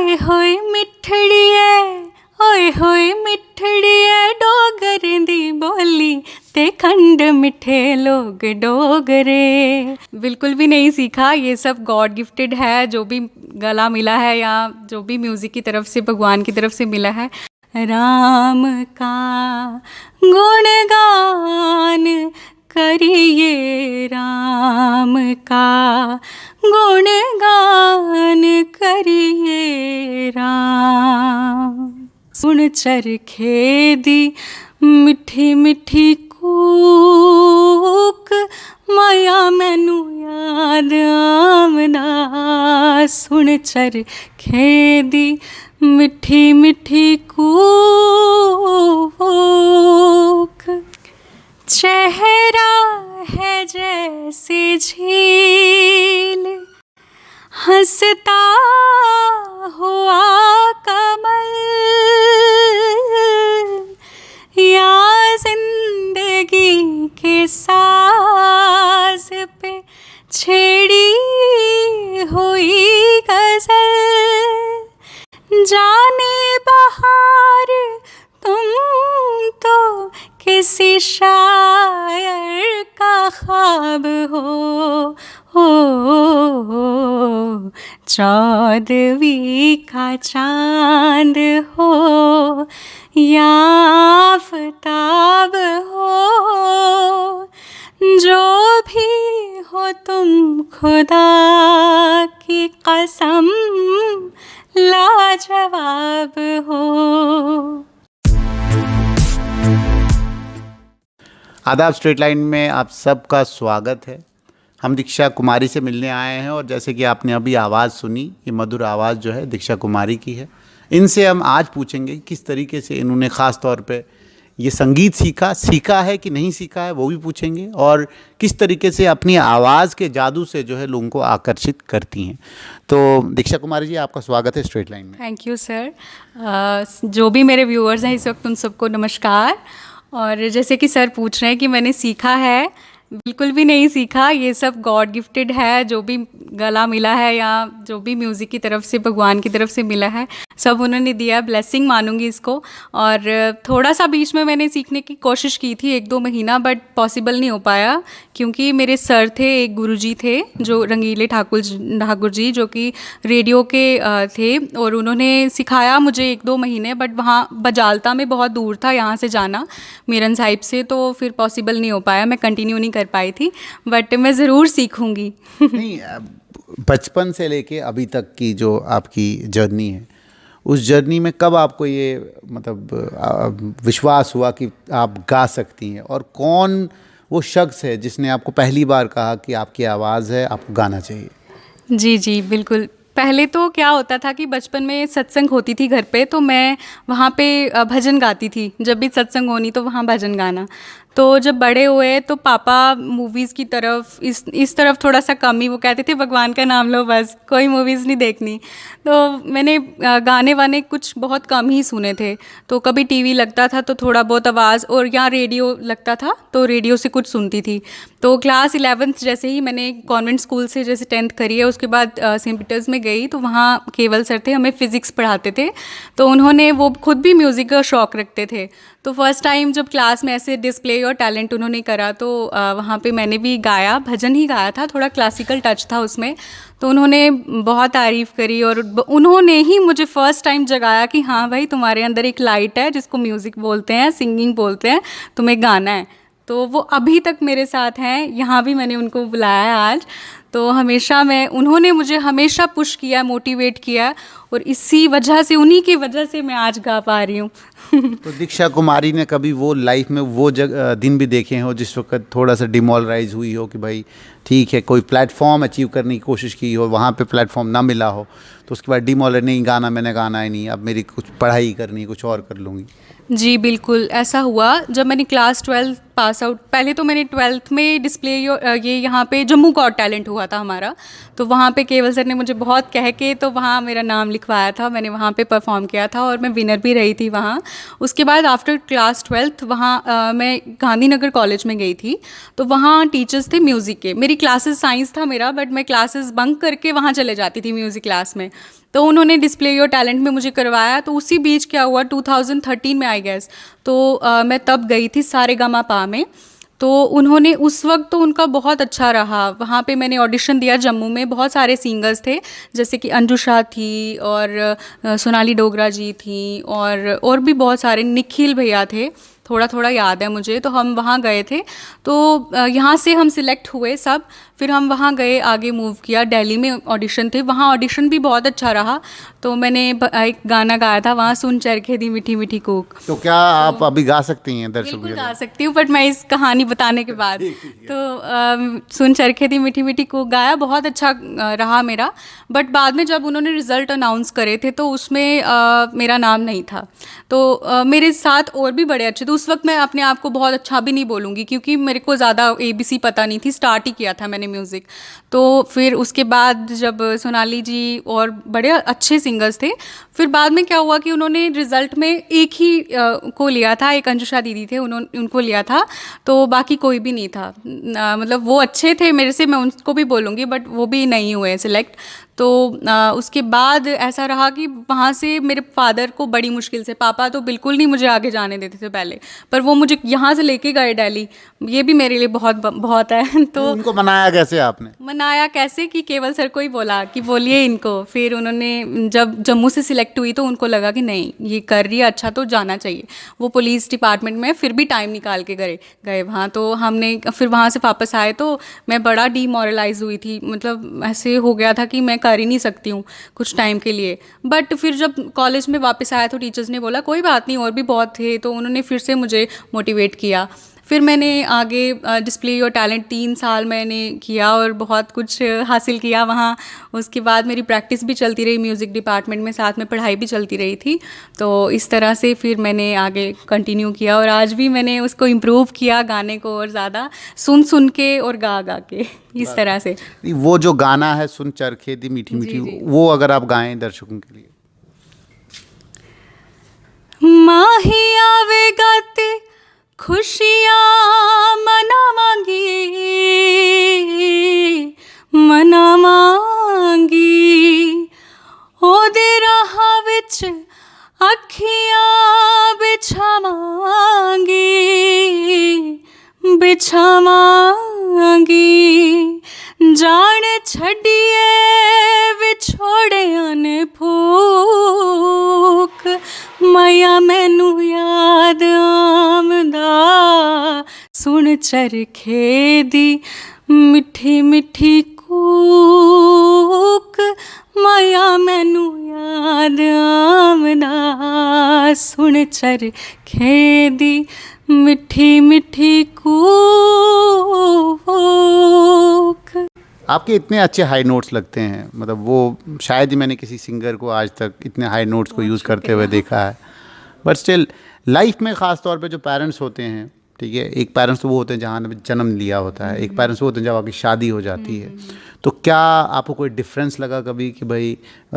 होए मिठड़िए, ओए होए मिठड़िए, डोगर दी बोली ते खंड मिठे लोग डोगरे। बिल्कुल भी नहीं सीखा, ये सब गॉड गिफ्टेड है, जो भी गला मिला है या जो भी म्यूज़िक की तरफ से, भगवान की तरफ से मिला है। राम का गुणगान करिए, राम का गुणगान करिए राम। सुन चरखे दी मिठी मिठी कूक, माया मैनू याद आमदा। सुन चरखे दी मिठी मिठी कूक, चेहरा है जैसे झील, हंसता हुआ कमल, या जिंदगी के साज पे छेड़ी हुई गजल। जाने बहार तुम तो किसी शायर का ख्वाब हो, चौदहवीं का चांद हो या आफताब हो, जो भी हो तुम खुदा की कसम लाजवाब हो। आदाब, स्ट्रेट लाइन में आप सबका स्वागत है। हम दीक्षा कुमारी से मिलने आए हैं और जैसे कि आपने अभी आवाज़ सुनी, ये मधुर आवाज़ जो है दीक्षा कुमारी की है। इनसे हम आज पूछेंगे किस तरीके से इन्होंने ख़ास तौर पे ये संगीत सीखा है कि नहीं सीखा है, वो भी पूछेंगे, और किस तरीके से अपनी आवाज़ के जादू से जो है लोगों को आकर्षित करती हैं। तो दीक्षा कुमारी जी, आपका स्वागत है स्ट्रेट लाइन में। Thank you sir. जो भी मेरे व्यूअर्स हैं इस वक्त, उन सबको नमस्कार। और जैसे कि सर पूछ रहे हैं कि मैंने सीखा है, बिल्कुल भी नहीं सीखा, ये सब गॉड गिफ्टेड है, जो भी गला मिला है या जो भी म्यूज़िक की तरफ से, भगवान की तरफ से मिला है, सब उन्होंने दिया, ब्लेसिंग मानूंगी इसको। और थोड़ा सा बीच में मैंने सीखने की कोशिश की थी 1-2 महीना, बट पॉसिबल नहीं हो पाया, क्योंकि मेरे सर थे, एक गुरुजी थे जो रंगीले ठाकुर जी, जो कि रेडियो के थे, और उन्होंने सिखाया मुझे 1-2 महीने, बट वहाँ बजालता में बहुत दूर था यहाँ से जाना, मीरन साहिब से, तो फिर पॉसिबल नहीं हो पाया, मैं कंटिन्यू नहीं कर पाई थी, बट मैं ज़रूर सीखूँगी। नहीं, बचपन से लेके अभी तक की जो आपकी जर्नी है, उस जर्नी में कब आपको ये मतलब विश्वास हुआ कि आप गा सकती हैं, और कौन वो शख्स है जिसने आपको पहली बार कहा कि आपकी आवाज़ है, आपको गाना चाहिए? जी बिल्कुल। पहले तो क्या होता था कि बचपन में सत्संग होती थी घर पे, तो मैं वहाँ पे भजन गाती थी, जब भी सत्संग होनी तो वहाँ भजन गाना। तो जब बड़े हुए तो पापा मूवीज़ की तरफ, इस तरफ थोड़ा सा कम ही, वो कहते थे भगवान का नाम लो बस, कोई मूवीज़ नहीं देखनी। तो मैंने गाने वाने कुछ बहुत कम ही सुने थे, तो कभी टीवी लगता था तो थोड़ा बहुत आवाज़, और यहाँ रेडियो लगता था तो रेडियो से कुछ सुनती थी। तो क्लास 11th जैसे ही मैंने कॉन्वेंट स्कूल से जैसे 10th करी है, उसके बाद सेंट पीटर्स में गई, तो वहाँ केवल सर थे, हमें फ़िज़िक्स पढ़ाते थे, तो उन्होंने, वो खुद भी म्यूज़िक का शौक़ रखते थे, तो फर्स्ट टाइम जब क्लास में ऐसे डिस्प्ले और टैलेंट उन्होंने करा, तो वहाँ पे मैंने भी गाया, भजन ही गाया था, थोड़ा क्लासिकल टच था उसमें, तो उन्होंने बहुत तारीफ़ करी, और उन्होंने ही मुझे फ़र्स्ट टाइम जगाया कि हाँ भाई, तुम्हारे अंदर एक लाइट है जिसको म्यूज़िक बोलते हैं, सिंगिंग बोलते हैं, तुम्हें गाना है। तो वो अभी तक मेरे साथ हैं, यहाँ भी मैंने उनको बुलाया है आज, तो हमेशा उन्होंने मुझे हमेशा पुश किया, मोटिवेट किया, और इसी वजह से, उन्हीं की वजह से मैं आज गा पा रही हूँ। तो दीक्षा कुमारी ने कभी वो लाइफ में वो दिन भी देखे हो जिस वक्त थोड़ा सा डिमोरलाइज हुई हो कि भाई ठीक है, कोई प्लेटफॉर्म अचीव करने की कोशिश की हो, वहाँ पे प्लेटफॉर्म ना मिला हो, तो उसके बाद डिमोरलाइज, नहीं गाना मैंने गाना ही नहीं, अब मेरी कुछ पढ़ाई करनी, कुछ और कर लूँगी? जी बिल्कुल, ऐसा हुआ जब मैंने क्लास 12 पास आउट। पहले तो मैंने 12th में डिस्प्ले ये यहाँ पे जम्मू गॉट टैलेंट हुआ था हमारा, तो वहाँ पे केवल सर ने मुझे बहुत कह के तो वहाँ मेरा नाम लिखवाया था, मैंने वहाँ पे परफॉर्म किया था और मैं विनर भी रही थी वहाँ। उसके बाद आफ्टर क्लास 12th वहाँ मैं गांधीनगर कॉलेज में गई थी, तो वहाँ टीचर्स थे म्यूज़िक के। मेरी क्लासेस साइंस था मेरा, बट मैं क्लासेस बंक करके वहाँ चले जाती थी म्यूज़िक क्लास में। तो उन्होंने डिस्प्ले योर टैलेंट में मुझे करवाया। तो उसी बीच क्या हुआ, 2013 में आई गेस, तो मैं तब गई थी सारेगामापा में। तो उन्होंने उस वक्त तो उनका बहुत अच्छा रहा। वहाँ पे मैंने ऑडिशन दिया जम्मू में, बहुत सारे सिंगर्स थे जैसे कि अंजू शाह थी और सोनाली डोगरा जी थी और भी बहुत सारे, निखिल भैया थे, थोड़ा थोड़ा याद है मुझे। तो हम वहाँ गए थे, तो यहाँ से हम सिलेक्ट हुए सब, फिर हम वहाँ गए, आगे मूव किया, दिल्ली में ऑडिशन थे, वहाँ ऑडिशन भी बहुत अच्छा रहा। तो मैंने एक गाना गाया था वहाँ, सुन चरखे दी मीठी मीठी कूक। तो क्या आप अभी गा सकती हैं दर्शकों बिल्कुल के गा लिए? सकती हूँ, बट मैं इस कहानी बताने के बाद तो सुन चरखे दी मीठी मीठी कूक गाया, बहुत अच्छा रहा मेरा। बट बाद में जब उन्होंने रिजल्ट अनाउंस करे थे तो उसमें मेरा नाम नहीं था। तो मेरे साथ और भी बड़े अच्छे थे उस वक्त। मैं अपने आप को बहुत अच्छा भी नहीं बोलूँगी क्योंकि मेरे को ज़्यादा ABC पता नहीं थी, स्टार्ट ही किया था मैंने म्यूज़िक। तो फिर उसके बाद जब सोनाली जी और बड़े अच्छे सिंगर्स थे, फिर बाद में क्या हुआ कि उन्होंने रिज़ल्ट में एक ही को लिया था, एक अंजुषा दीदी थे, उन्होंने उनको लिया था, तो बाकी कोई भी नहीं था। मतलब वो अच्छे थे मेरे से, मैं उनको भी बोलूँगी, बट वो भी नहीं हुए सिलेक्ट। तो उसके बाद ऐसा रहा कि वहाँ से मेरे फादर को बड़ी मुश्किल से, पापा तो बिल्कुल नहीं मुझे आगे जाने देते थे पहले, पर वो मुझे यहाँ से लेके गए दिल्ली, ये भी मेरे लिए बहुत बहुत है। तो उनको मनाया कैसे आपने? मनाया कैसे कि केवल सर को ही बोला कि बोलिए इनको, फिर उन्होंने जब जम्मू से सिलेक्ट हुई तो उनको लगा कि नहीं ये कर रही है अच्छा, तो जाना चाहिए। वो पुलिस डिपार्टमेंट में फिर भी टाइम निकाल के गए वहाँ। तो हमने फिर वहाँ से वापस आए तो मैं बड़ा डीमोरलाइज हुई थी, मतलब ऐसे हो गया था कि मैं कर ही नहीं सकती हूँ कुछ टाइम के लिए। बट फिर जब कॉलेज में वापस आया तो टीचर्स ने बोला कोई बात नहीं, और भी बहुत थे, तो उन्होंने फिर से मुझे मोटिवेट किया। फिर मैंने आगे डिस्प्ले योर टैलेंट 3 साल मैंने किया और बहुत कुछ हासिल किया वहाँ। उसके बाद मेरी प्रैक्टिस भी चलती रही म्यूज़िक डिपार्टमेंट में, साथ में पढ़ाई भी चलती रही थी। तो इस तरह से फिर मैंने आगे कंटिन्यू किया और आज भी मैंने उसको इम्प्रूव किया गाने को, और ज़्यादा सुन सुन के और गा गा के, इस तरह से। वो जो गाना है सुन चरखे दी मीठी मीठी, जी। वो अगर आप गाएं दर्शकों के लिए। माही आवे गाते खुशियाँ मनावांगी, मनावांगी, ओदे राह विच अखियाँ बिछावांगी, बिछावांगी, जान छड़िए विछोड़िया ने फूक, माया मैनू याद आमदा, सुन चरखे दी मिठी मिठी कूक, माया मैनू याद आमदा, सुन चरखे दी मिठी मिठी कूक। आपके इतने अच्छे हाई नोट्स लगते हैं, मतलब वो शायद ही मैंने किसी सिंगर को आज तक इतने हाई नोट्स को यूज़ करते हुए देखा है। बट स्टिल लाइफ में ख़ास तौर पे जो पेरेंट्स होते हैं, ठीक है, एक पेरेंट्स तो वो होते हैं जहाँ ने जन्म लिया होता है, एक पेरेंट्स वो होते हैं जब आपकी शादी हो जाती है। तो क्या आपको कोई डिफरेंस लगा कभी कि भाई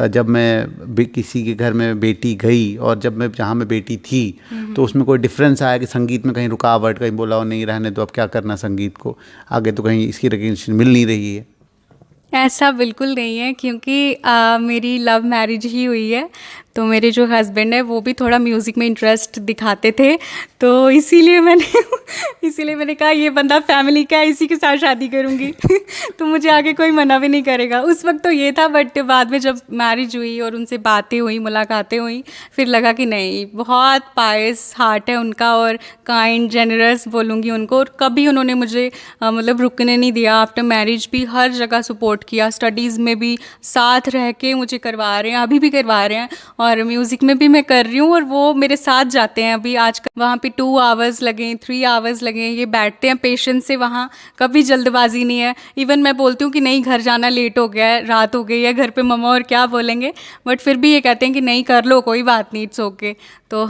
जब मैं किसी के घर में बेटी गई और जब मैं जहाँ मैं बेटी थी तो उसमें कोई डिफरेंस आया कि संगीत में कहीं रुकावट, कहीं बोला नहीं रहने तो अब क्या करना संगीत को आगे, तो कहीं इसकी रिकग्निशन मिल नहीं रही है? ऐसा बिल्कुल नहीं है क्योंकि मेरी लव मैरिज ही हुई है। तो मेरे जो हस्बैंड है वो भी थोड़ा म्यूज़िक में इंटरेस्ट दिखाते थे, तो इसीलिए मैंने कहा ये बंदा फैमिली का है, इसी के साथ शादी करूँगी। तो मुझे आगे कोई मना भी नहीं करेगा। उस वक्त तो ये था, बट बाद में जब मैरिज हुई और उनसे बातें हुई, मुलाकातें हुई, फिर लगा कि नहीं, बहुत पायस हार्ट है उनका और काइंड जेनरस बोलूँगी उनको। और कभी उन्होंने मुझे मतलब रुकने नहीं दिया। आफ्टर मैरिज भी हर जगह सपोर्ट किया, स्टडीज़ में भी साथ रह के मुझे करवा रहे हैं, अभी भी करवा रहे हैं, और म्यूज़िक में भी मैं कर रही हूँ और वो मेरे साथ जाते हैं। अभी आज वहाँ पे 2 आवर्स लगे, 3 आवर्स लगे, ये बैठते हैं पेशेंस से वहाँ, कभी जल्दबाजी नहीं है। इवन मैं बोलती हूँ कि नहीं घर जाना लेट हो गया है, रात हो गई है, घर पे मम्मा और क्या बोलेंगे, बट फिर भी ये कहते हैं कि नहीं कर लो, कोई बात नहीं, इट्स ओके। तो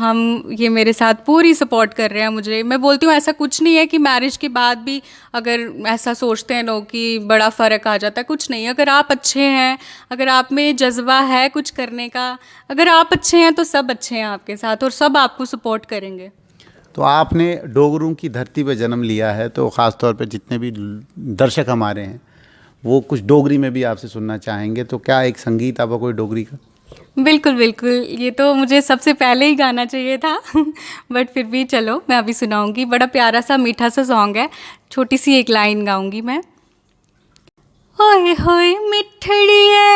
ये मेरे साथ पूरी सपोर्ट कर रहे हैं मुझे। मैं बोलती हूँ ऐसा कुछ नहीं है कि मैरिज के बाद भी अगर ऐसा सोचते हैं लोग कि बड़ा फ़र्क आ जाता है, कुछ नहीं। अगर आप अच्छे हैं, अगर आप में जज्बा है कुछ करने का, अगर आप अच्छे हैं तो सब अच्छे हैं आपके साथ और सब आपको सपोर्ट करेंगे। तो आपने डोगरों की धरती पर जन्म लिया है, तो ख़ास तौर पे जितने भी दर्शक हमारे हैं वो कुछ डोगरी में भी आपसे सुनना चाहेंगे, तो क्या एक संगीत आपका कोई डोगरी का? बिल्कुल, बिल्कुल। ये तो मुझे सबसे पहले ही गाना चाहिए था बट फिर भी चलो मैं अभी सुनाऊँगी। बड़ा प्यारा सा मीठा सा सॉन्ग है, छोटी सी एक लाइन गाऊँगी मैं। ओए होए मिठड़िए,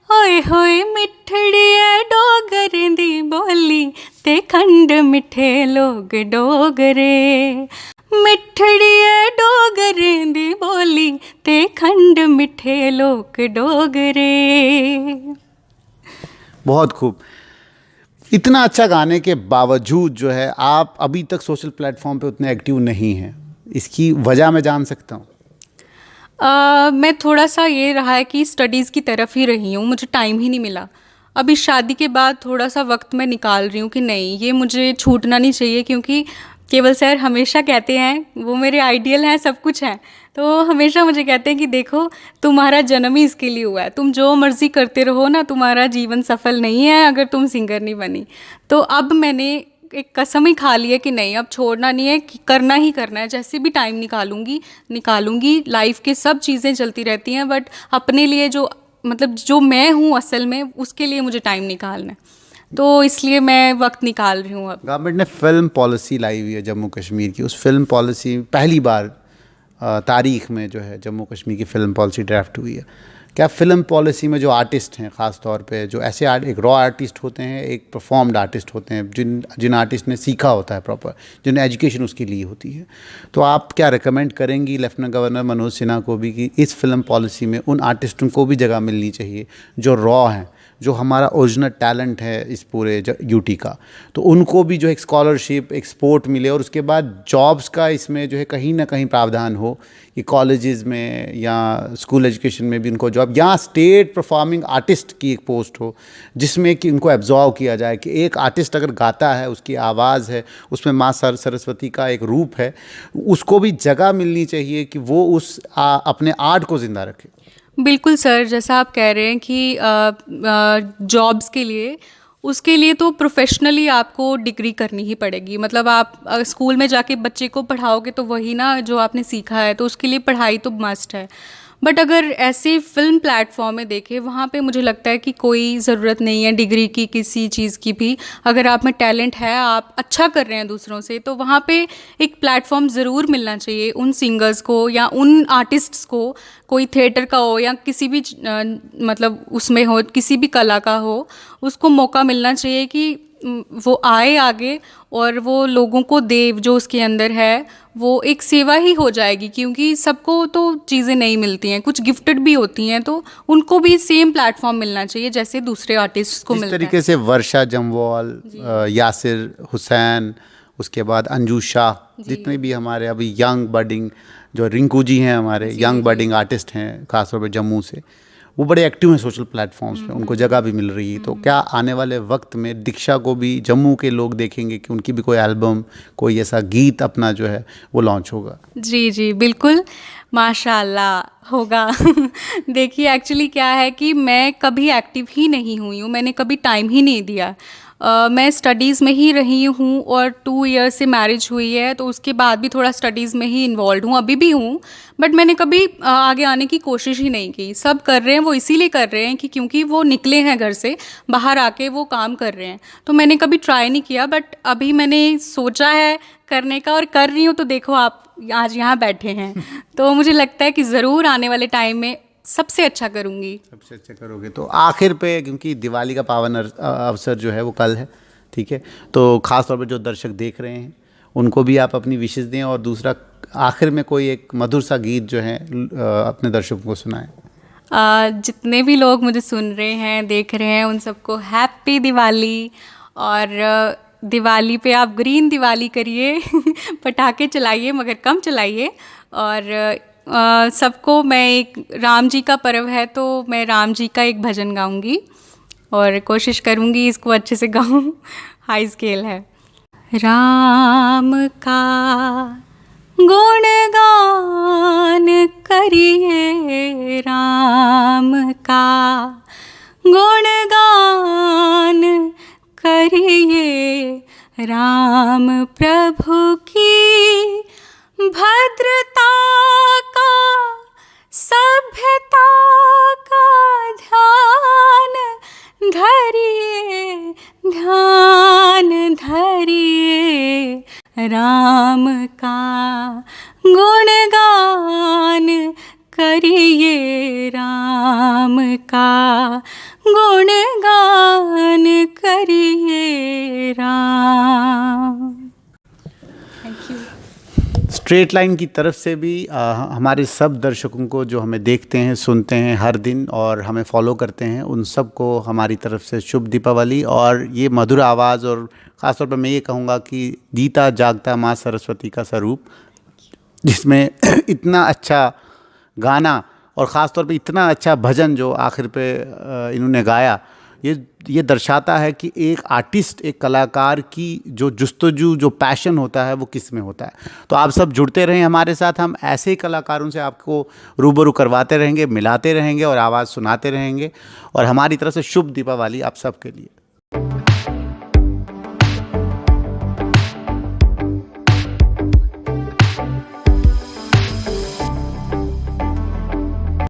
ओए होए मिठड़िए डोगरे दी बोली ते खंड मिठे लोग डोगरे। मिठड़िए डोगरे दी बोली ते खंड मिठे लोग डोगरे। बहुत खूब। इतना अच्छा गाने के बावजूद जो है आप अभी तक सोशल प्लेटफॉर्म पे उतने एक्टिव नहीं हैं, इसकी वजह मैं जान सकता हूँ? मैं थोड़ा सा ये रहा है कि स्टडीज़ की तरफ ही रही हूँ, मुझे टाइम ही नहीं मिला। अभी शादी के बाद थोड़ा सा वक्त मैं निकाल रही हूँ कि नहीं ये मुझे छूटना नहीं चाहिए, क्योंकि केवल सर हमेशा कहते हैं, वो मेरे आइडियल हैं, सब कुछ हैं, तो हमेशा मुझे कहते हैं कि देखो तुम्हारा जन्म ही इसके लिए हुआ है, तुम जो मर्ज़ी करते रहो ना, तुम्हारा जीवन सफल नहीं है अगर तुम सिंगर नहीं बनी। तो अब मैंने एक कसम ही खा ली है कि नहीं अब छोड़ना नहीं है, कि करना ही करना है, जैसे भी टाइम निकालूंगी। लाइफ के सब चीज़ें चलती रहती हैं बट अपने लिए जो मतलब जो मैं हूँ असल में, उसके लिए मुझे टाइम निकालना है, तो इसलिए मैं वक्त निकाल रही हूँ अब। गवर्नमेंट ने फिल्म पॉलिसी लाई हुई है जम्मू कश्मीर की, उस फिल्म पॉलिसी पहली बार तारीख में जो है जम्मू कश्मीर की फ़िल्म पॉलिसी ड्राफ्ट हुई है। क्या फ़िल्म पॉलिसी में जो आर्टिस्ट हैं, ख़ास तौर पे जो ऐसे एक रॉ आर्टिस्ट होते हैं, एक परफॉर्म्ड आर्टिस्ट होते हैं, जिन आर्टिस्ट ने सीखा होता है प्रॉपर, जिन्हें एजुकेशन उसकी ली होती है, तो आप क्या रिकमेंड करेंगी लेफ्टिनेंट गवर्नर मनोज सिन्हा को भी कि इस फिल्म पॉलिसी में उन आर्टिस्टों को भी जगह मिलनी चाहिए जो रॉ हैं, जो हमारा ओरिजिनल टैलेंट है इस पूरे यूटी का, तो उनको भी जो एक स्कॉलरशिप, एक सपोर्ट मिले, और उसके बाद जॉब्स का इसमें जो है कहीं ना कहीं प्रावधान हो कि कॉलेजेस में या स्कूल एजुकेशन में भी उनको जॉब, या स्टेट परफॉर्मिंग आर्टिस्ट की एक पोस्ट हो जिसमें कि उनको एब्जॉर्व किया जाए कि एक आर्टिस्ट अगर गाता है, उसकी आवाज़ है, उसमें माँ सरस्वती का एक रूप है, उसको भी जगह मिलनी चाहिए कि वो उस अपने आर्ट को ज़िंदा रखे। बिल्कुल सर, जैसा आप कह रहे हैं कि जॉब्स के लिए, उसके लिए तो प्रोफेशनली आपको डिग्री करनी ही पड़ेगी। मतलब आप स्कूल में जाके बच्चे को पढ़ाओगे तो वही ना जो आपने सीखा है, तो उसके लिए पढ़ाई तो मस्ट है। बट अगर ऐसे फिल्म प्लेटफॉर्म में देखें, वहाँ पे मुझे लगता है कि कोई ज़रूरत नहीं है डिग्री की, किसी चीज़ की भी। अगर आप में टैलेंट है, आप अच्छा कर रहे हैं दूसरों से, तो वहाँ पे एक प्लेटफॉर्म ज़रूर मिलना चाहिए उन सिंगर्स को या उन आर्टिस्ट्स को, कोई थिएटर का हो या किसी भी मतलब उसमें हो, किसी भी कला का हो, उसको मौका मिलना चाहिए कि वो आए आगे और वो लोगों को दे जो उसके अंदर है, वो एक सेवा ही हो जाएगी, क्योंकि सबको तो चीज़ें नहीं मिलती हैं, कुछ गिफ्टेड भी होती हैं, तो उनको भी सेम प्लेटफॉर्म मिलना चाहिए जैसे दूसरे आर्टिस्ट को जिस मिलता है। तरीके से वर्षा जम्वाल, यासिर हुसैन, उसके बाद अंजू शाह, जितने भी हमारे अभी यंग बडिंग, जो रिंकू जी हैं हमारे यंग बडिंग आर्टिस्ट हैं खासतौर पर जम्मू से, वो बड़े एक्टिव हैं सोशल प्लेटफॉर्म्स पे, उनको जगह भी मिल रही है। तो क्या आने वाले वक्त में दीक्षा को भी जम्मू के लोग देखेंगे कि उनकी भी कोई एल्बम, कोई ऐसा गीत अपना जो है वो लॉन्च होगा? जी जी बिल्कुल, माशाल्लाह होगा। देखिए एक्चुअली क्या है कि मैं कभी एक्टिव ही नहीं हुई हूँ, मैंने कभी टाइम ही नहीं दिया। मैं स्टडीज़ में ही रही हूँ और 2 ईयर्स से मैरिज हुई है, तो उसके बाद भी थोड़ा स्टडीज़ में ही इन्वॉल्व हूँ, अभी भी हूँ। बट मैंने कभी आगे आने की कोशिश ही नहीं की। सब कर रहे हैं वो इसीलिए कर रहे हैं कि क्योंकि वो निकले हैं घर से, बाहर आके वो काम कर रहे हैं, तो मैंने कभी ट्राई नहीं किया। बट अभी मैंने सोचा है करने का और कर रही हूँ, तो देखो आप आज यहाँ बैठे हैं। तो मुझे लगता है कि ज़रूर आने वाले टाइम में सबसे अच्छा करूँगी। सबसे अच्छा करोगे। तो आखिर पे, क्योंकि दिवाली का पावन अवसर जो है वो कल है, ठीक है, तो ख़ास तौर पे जो दर्शक देख रहे हैं उनको भी आप अपनी विशेष दें, और दूसरा आखिर में कोई एक मधुर सा गीत जो है अपने दर्शकों को सुनाएं। जितने भी लोग मुझे सुन रहे हैं, देख रहे हैं, उन सबको हैप्पी दिवाली। और दिवाली पे आप ग्रीन दिवाली करिए, पटाखे चलाइए मगर कम चलाइए। और सबको मैं, एक राम जी का पर्व है तो मैं राम जी का एक भजन गाऊंगी और कोशिश करूंगी इसको अच्छे से गाऊं। हाई स्केल है। राम का गुणगान करिए, राम का गुणगान करिए, राम प्रभु की भद्रता का, सभ्यता का ध्यान धरिए। राम का गुणगान करिए, राम का गुणगान करिए Ram. Thank you. Straight line की तरफ से भी हमारे सब दर्शकों को जो हमें देखते हैं, सुनते हैं हर दिन और हमें फॉलो करते हैं, उन सब को हमारी तरफ से शुभ दीपावली। और ये मधुर आवाज़, और ख़ास तौर पर मैं ये कहूँगा कि जीता जागता माँ सरस्वती का स्वरूप, जिसमें इतना अच्छा गाना और ख़ास तौर पे इतना अच्छा भजन जो आखिर पे इन्होंने गाया, ये दर्शाता है कि एक आर्टिस्ट, एक कलाकार की जो जुस्तजू, जो पैशन होता है वो किस में होता है। तो आप सब जुड़ते रहें हमारे साथ, हम ऐसे ही कलाकारों से आपको रूबरू करवाते रहेंगे, मिलाते रहेंगे और आवाज़ सुनाते रहेंगे। और हमारी तरफ से शुभ दीपावली आप सबके लिए।